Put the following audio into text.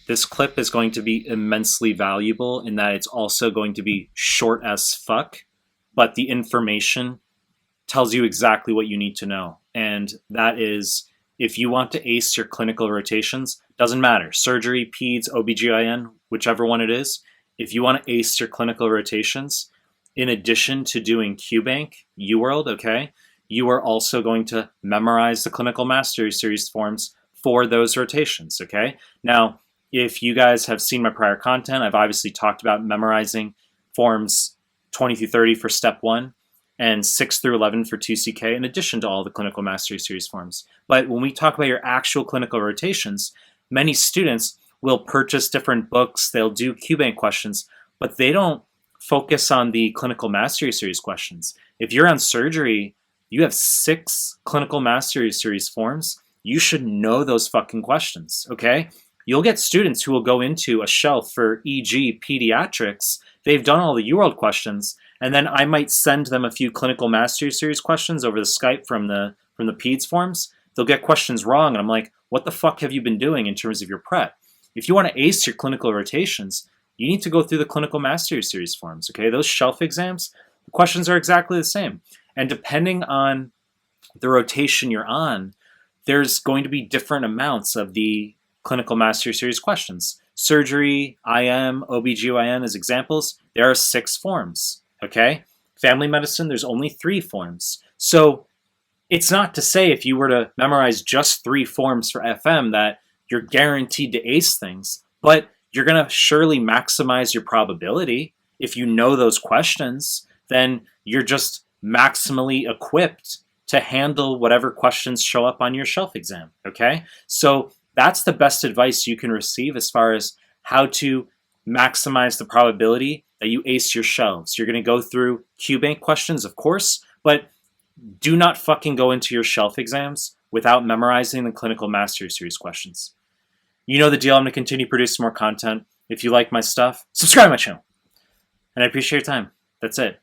This clip is going to be immensely valuable in that it's also going to be short as fuck, but the information tells you exactly what you need to know. And that is, if you want to ace your clinical rotations, doesn't matter, surgery, peds, OBGYN, whichever one it is, if you want to ace your clinical rotations, in addition to doing QBank, UWorld, okay, you are also going to memorize the clinical mastery series forms for those rotations, okay? Now, if you guys have seen my prior content, I've obviously talked about memorizing forms 20 through 30 for step one and 6 through 11 for 2CK, in addition to all the clinical mastery series forms. But when we talk about your actual clinical rotations, many students will purchase different books, they'll do QBank questions, but they don't focus on the clinical mastery series questions. If you're on surgery, you have 6 clinical mastery series forms, you should know those fucking questions, okay? You'll get students who will go into a shelf for EG pediatrics, they've done all the UWorld questions, and then I might send them a few clinical mastery series questions over the Skype from the peds forms. They'll get questions wrong, and I'm like, what the fuck have you been doing in terms of your prep? If you want to ace your clinical rotations, you need to go through the clinical mastery series forms, okay? Those shelf exams, the questions are exactly the same. And depending on the rotation you're on, there's going to be different amounts of the clinical mastery series questions. Surgery, IM, OBGYN as examples, there are 6 forms, okay? Family medicine, there's only 3 forms. So it's not to say if you were to memorize just 3 forms for FM that you're guaranteed to ace things, but you're going to surely maximize your probability. If you know those questions, then you're just maximally equipped to handle whatever questions show up on your shelf exam, okay? So that's the best advice you can receive as far as how to maximize the probability that you ace your shelves. You're going to go through QBank questions, of course, but do not fucking go into your shelf exams without memorizing the clinical mastery series questions. You know the deal. I'm going to continue producing more content. If you like my stuff, subscribe to my channel. And I appreciate your time. That's it.